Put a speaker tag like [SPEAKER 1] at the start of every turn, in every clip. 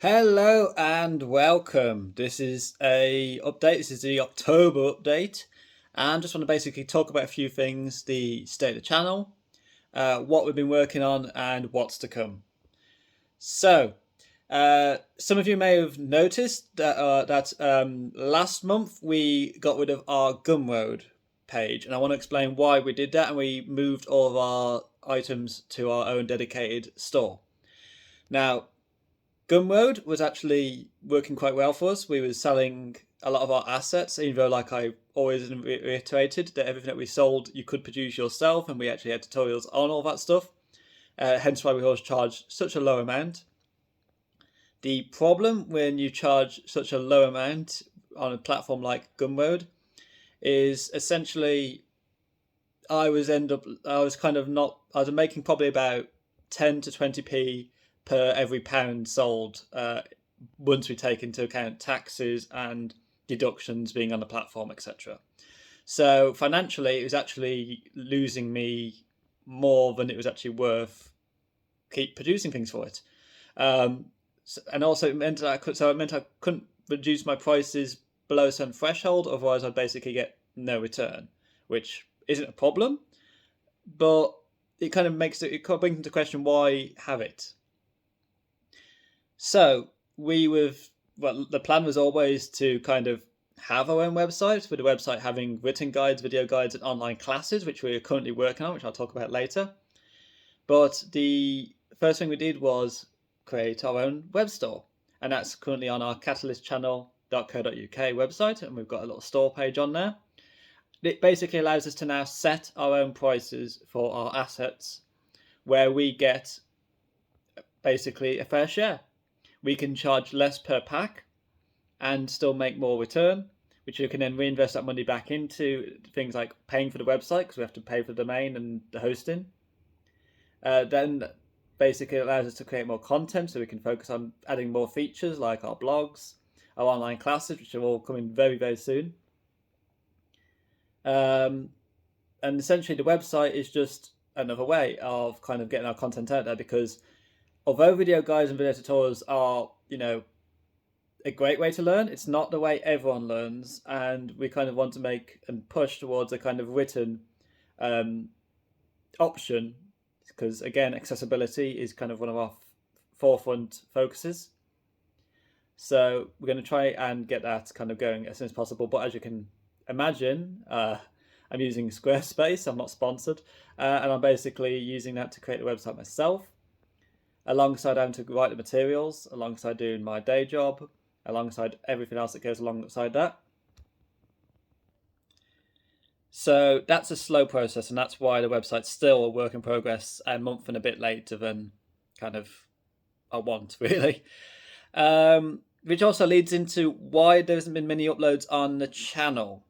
[SPEAKER 1] Hello and welcome. This is a update. This is the October update, and just want to basically talk about a few things: the state of the channel, what we've been working on, and what's to come. So, some of you may have noticed that last month we got rid of our Gumroad page, and I want to explain why we did that, and we moved all of our items to our own dedicated store. Now, Gumroad was actually working quite well for us. We were selling a lot of our assets, even though, like I always reiterated, that everything that we sold you could produce yourself, and we actually had tutorials on all that stuff. Hence why we always charge such a low amount. The problem when you charge such a low amount on a platform like Gumroad is essentially I was making probably about 10 to 20p per every pound sold once we take into account taxes and deductions being on the platform, etc. So financially, it was actually losing me more than it was actually worth keep producing things for it. And also it meant that I couldn't reduce my prices below a certain threshold, otherwise I'd basically get no return, which isn't a problem, but it kind of makes it brings into question why have it. So the plan was always to kind of have our own website, with the website having written guides, video guides, and online classes, which we are currently working on, which I'll talk about later. But the first thing we did was create our own web store, and that's currently on our catalystchannel.co.uk website, and we've got a little store page on there. It basically allows us to now set our own prices for our assets, where we get basically a fair share. We can charge less per pack and still make more return, which you can then reinvest that money back into things like paying for the website, because we have to pay for the domain and the hosting. Then basically allows us to create more content, so we can focus on adding more features like our blogs, our online classes, which are all coming very, very soon. And essentially the website is just another way of kind of getting our content out there, because although video guides and video tutorials are, a great way to learn, it's not the way everyone learns, and we kind of want to make and push towards a kind of written option, because again, accessibility is kind of one of our forefront focuses. So we're going to try and get that kind of going as soon as possible. But as you can imagine, I'm using Squarespace. I'm not sponsored, and I'm basically using that to create the website myself, alongside having to write the materials, alongside doing my day job, alongside everything else that goes alongside that. So that's a slow process, and that's why the website's still a work in progress, a month and a bit later than kind of I want, really. Which also leads into why there hasn't been many uploads on the channel.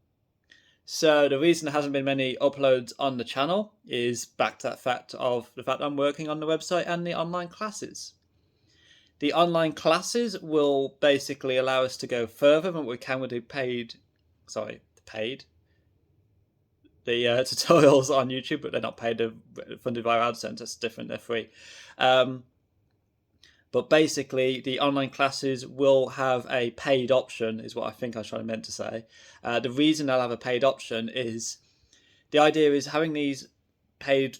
[SPEAKER 1] So the reason there hasn't been many uploads on the channel is back to the fact that I'm working on the website and the online classes. The online classes will basically allow us to go further than what we can with the tutorials on YouTube, but they're not paid. They're funded by AdSense. That's different. They're free. But basically, the online classes will have a paid option, is what I think I was meant to say. The reason they'll have a paid option is the idea is having these paid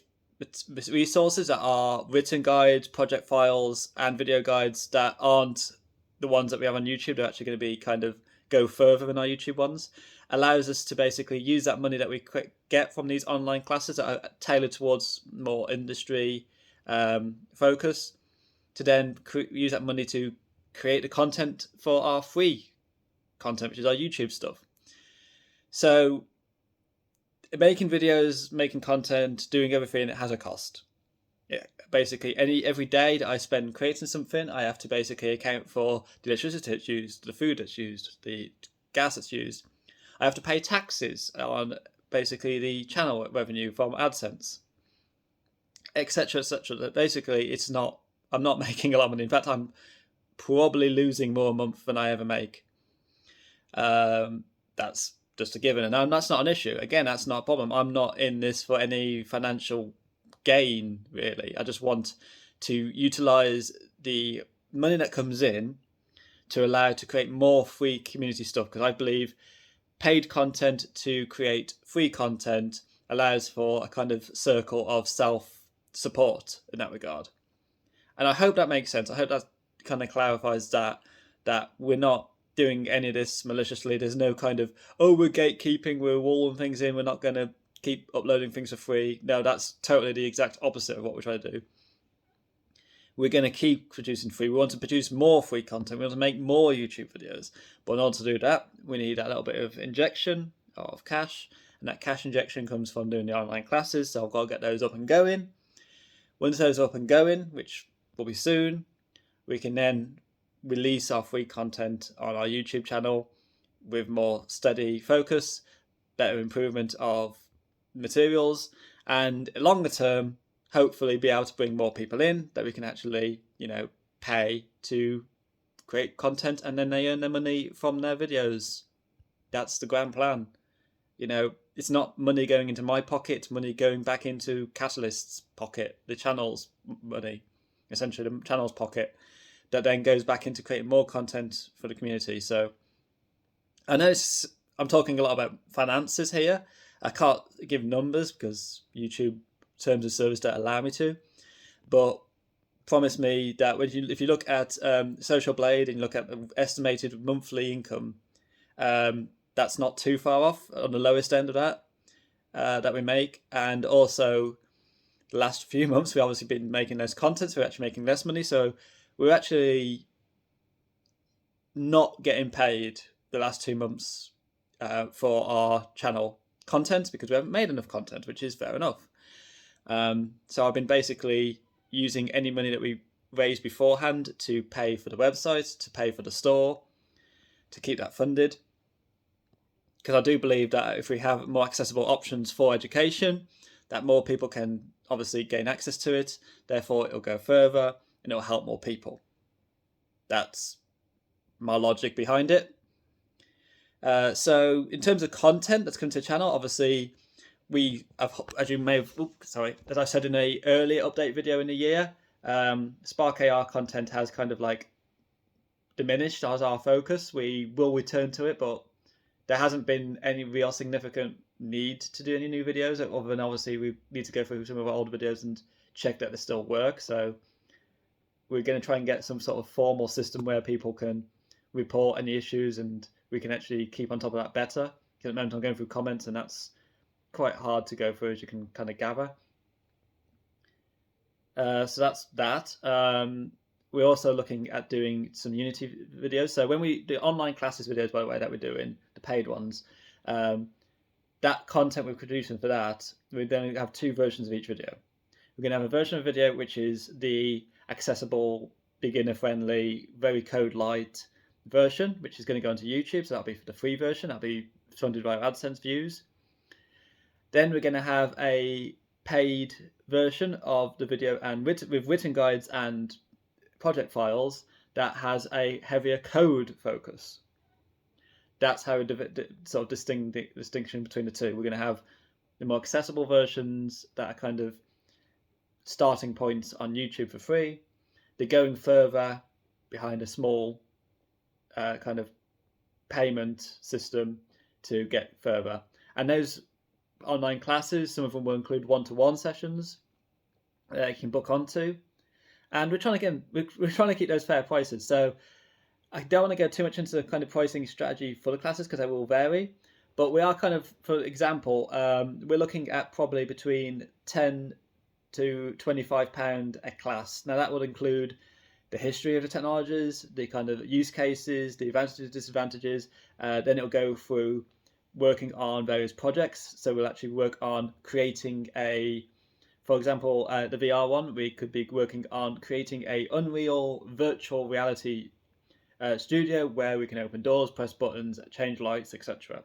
[SPEAKER 1] resources that are written guides, project files, and video guides that aren't the ones that we have on YouTube. They're actually going to be kind of go further than our YouTube ones. Allows us to basically use that money that we get from these online classes that are tailored towards more industry focus, to then use that money to create the content for our free content, which is our YouTube stuff. So making videos, making content, doing everything, it has a cost. Yeah, basically every day that I spend creating something, I have to basically account for the electricity that's used, the food that's used, the gas that's used. I have to pay taxes on basically the channel revenue from AdSense, etc., etc. Basically, I'm not making a lot of money. In fact, I'm probably losing more a month than I ever make. That's just a given, and that's not an issue. Again, that's not a problem. I'm not in this for any financial gain, really. I just want to utilize the money that comes in to allow to create more free community stuff, because I believe paid content to create free content allows for a kind of circle of self-support in that regard. And I hope that makes sense. I hope that kind of clarifies that we're not doing any of this maliciously. There's no kind of, oh, we're gatekeeping, we're walling things in, we're not going to keep uploading things for free. No, that's totally the exact opposite of what we're trying to do. We're going to keep producing free. We want to produce more free content. We want to make more YouTube videos. But in order to do that, we need a little bit of injection of cash. And that cash injection comes from doing the online classes. So I've got to get those up and going. Once those are up and going, which will be soon, we can then release our free content on our YouTube channel with more steady focus, better improvement of materials, and longer term, hopefully be able to bring more people in that we can actually, pay to create content, and then they earn their money from their videos. That's the grand plan. It's not money going into my pocket, it's money going back into Catalyst's pocket, the channel's money, essentially the channel's pocket, that then goes back into creating more content for the community. So I know I'm talking a lot about finances here. I can't give numbers because YouTube terms of service don't allow me to, but promise me that if you look at Social Blade and you look at the estimated monthly income, that's not too far off on the lowest end of that we make. And also the last few months we've obviously been making less content, so we're actually making less money. So we're actually not getting paid the last 2 months for our channel content because we haven't made enough content, which is fair enough. So I've been basically using any money that we raised beforehand to pay for the website, to pay for the store, to keep that funded. Because I do believe that if we have more accessible options for education, that more people can obviously gain access to it. Therefore, it'll go further and it'll help more people. That's my logic behind it. So in terms of content that's come to the channel, obviously we have, as I said in a earlier update video in the year, Spark AR content has kind of like diminished as our focus. We will return to it, but there hasn't been any real significant need to do any new videos, other than obviously we need to go through some of our old videos and check that they still work. So we're going to try and get some sort of formal system where people can report any issues and we can actually keep on top of that better. Because at the moment I'm going through comments and that's quite hard to go through, as you can kind of gather. So that's that. We're also looking at doing some Unity videos. So when we do online classes videos, by the way, that we're doing, the paid ones, that content we're producing for that, we're going to have 2 versions of each video. We're going to have a version of video which is the accessible, beginner-friendly, very code-light version, which is going to go onto YouTube. So that'll be for the free version. That'll be funded by AdSense views. Then we're going to have a paid version of the video and with written guides and project files that has a heavier code focus. That's how sort of distinction between the two. We're going to have the more accessible versions that are kind of starting points on YouTube for free. They're going further behind a small kind of payment system to get further. And those online classes, some of them will include one-to-one sessions that you can book onto. And we're trying to keep those fair prices. So I don't want to go too much into the kind of pricing strategy for the classes because they will vary. But we are kind of, for example, we're looking at probably between £10 to £25 a class. Now that would include the history of the technologies, the kind of use cases, the advantages, disadvantages. Then it'll go through working on various projects. So we'll actually work on creating for example, the VR one, we could be working on creating a Unreal virtual reality studio where we can open doors, press buttons, change lights, etc.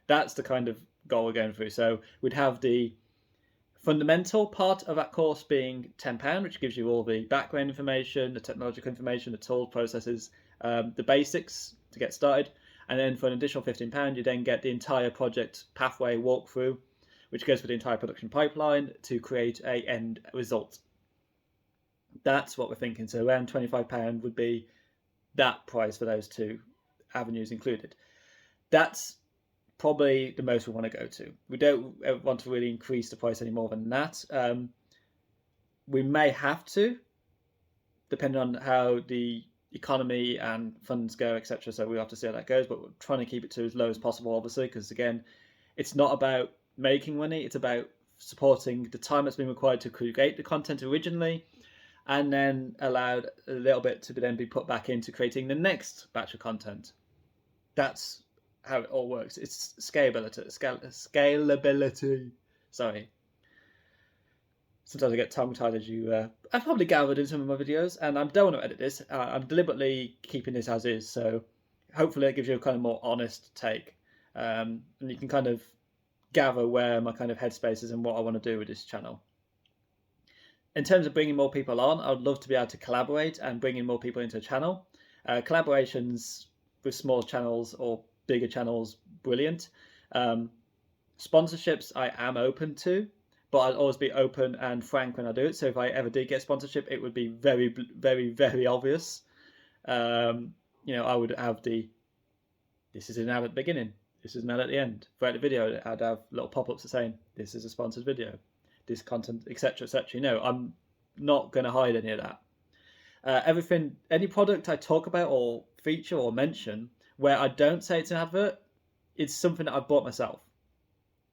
[SPEAKER 1] That's the kind of goal we're going through. So we'd have the fundamental part of that course being £10, which gives you all the background information, the technological information, the tools, processes, the basics to get started. And then for an additional £15, you then get the entire project pathway walkthrough, which goes for the entire production pipeline to create a end result. That's what we're thinking. So around £25 would be that price for those two avenues included. That's probably the most we want to go to. We don't want to really increase the price any more than that. We may have to, depending on how the economy and funds go, etc. So we'll have to see how that goes. But we're trying to keep it to as low as possible, obviously, because again, it's not about making money. It's about supporting the time that's been required to create the content originally, and then allowed a little bit to then be put back into creating the next batch of content. That's how it all works. It's scalability. Sorry. Sometimes I get tongue-tied, as you I've probably gathered in some of my videos, and I don't want to edit this. I'm deliberately keeping this as is, so hopefully it gives you a kind of more honest take, and you can kind of gather where my kind of headspace is and what I want to do with this channel. In terms of bringing more people on, I would love to be able to collaborate and bring in more people into a channel. Collaborations with small channels or bigger channels, brilliant. Sponsorships I am open to, but I'll always be open and frank when I do it. So if I ever did get sponsorship, it would be very, very, very obvious. I would have this is an ad at the beginning, this is an ad at the end. Throughout the video, I'd have little pop-ups saying, this is a sponsored video, this content, etc., etc. I'm not going to hide any of that. Everything, any product I talk about or feature or mention where I don't say it's an advert, it's something that I've bought myself.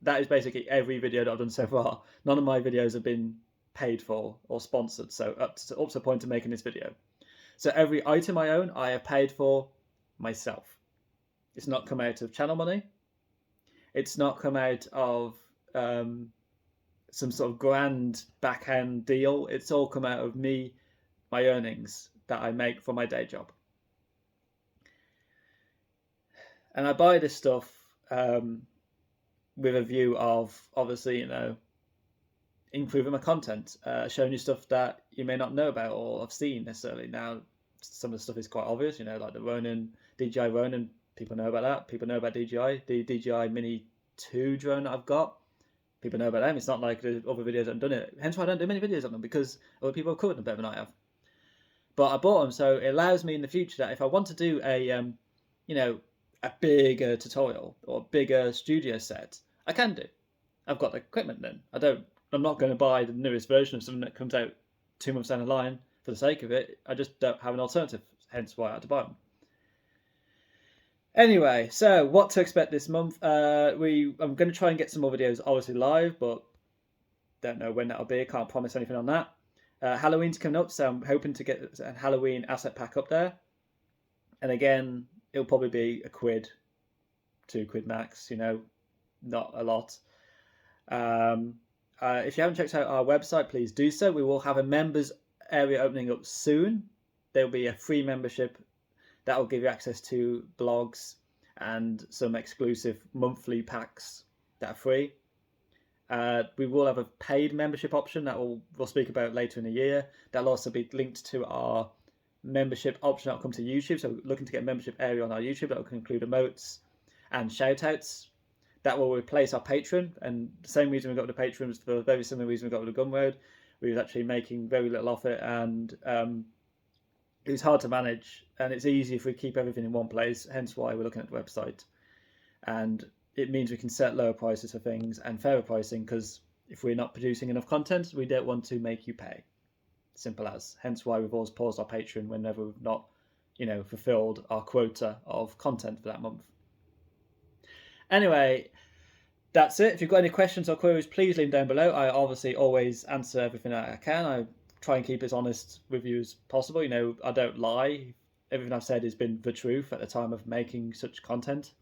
[SPEAKER 1] That is basically every video that I've done so far. None of my videos have been paid for or sponsored, so up to the point of making this video. So every item I own, I have paid for myself. It's not come out of channel money. It's not come out of some sort of grand backhand deal. It's all come out of me, my earnings that I make from my day job. And I buy this stuff with a view of, obviously, improving my content, showing you stuff that you may not know about or have seen necessarily. Now, some of the stuff is quite obvious, like the Ronin, DJI Ronin, people know about that. People know about DJI. The DJI Mini 2 drone that I've got, people know about them. It's not like the other videos that I've done it. Hence why I don't do many videos on them, because other people have covered them better than I have. But I bought them, so it allows me in the future that if I want to do a bigger tutorial or a bigger studio set, I can do. I've got the equipment then. I'm not going to buy the newest version of something that comes out 2 months down the line for the sake of it. I just don't have an alternative, hence why I had to buy them. Anyway, so what to expect this month? I'm going to try and get some more videos, obviously live, but don't know when that'll be. I can't promise anything on that. Halloween's coming up, so I'm hoping to get a Halloween asset pack up there. And again, it'll probably be £1, £2 max, not a lot. If you haven't checked out our website, please do so. We will have a members area opening up soon. There'll be a free membership that will give you access to blogs and some exclusive monthly packs that are free. We will have a paid membership option that we'll speak about later in the year. That'll also be linked to our membership option that will come to YouTube. So we're looking to get a membership area on our YouTube that will include emotes and shout outs. That will replace our Patreon, and the same reason we got the Patreon was for a very similar reason we got with the Gumroad. We was actually making very little off it, and it was hard to manage, and it's easy if we keep everything in one place, hence why we're looking at the website. And it means we can set lower prices for things and fairer pricing, because if we're not producing enough content, we don't want to make you pay. Simple as. Hence why we've always paused our Patreon whenever we've not, fulfilled our quota of content for that month. Anyway, that's it. If you've got any questions or queries, please leave them down below. I obviously always answer everything that I can. I try and keep as honest with you as possible. I don't lie. Everything I've said has been the truth at the time of making such content.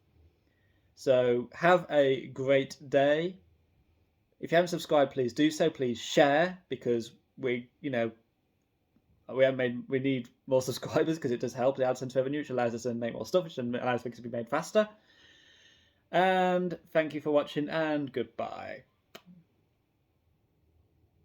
[SPEAKER 1] So have a great day. If you haven't subscribed, please do so. Please share, because we need more subscribers, because it does help the AdSense revenue, which allows us to make more stuff, which allows things to be made faster. And thank you for watching, and goodbye.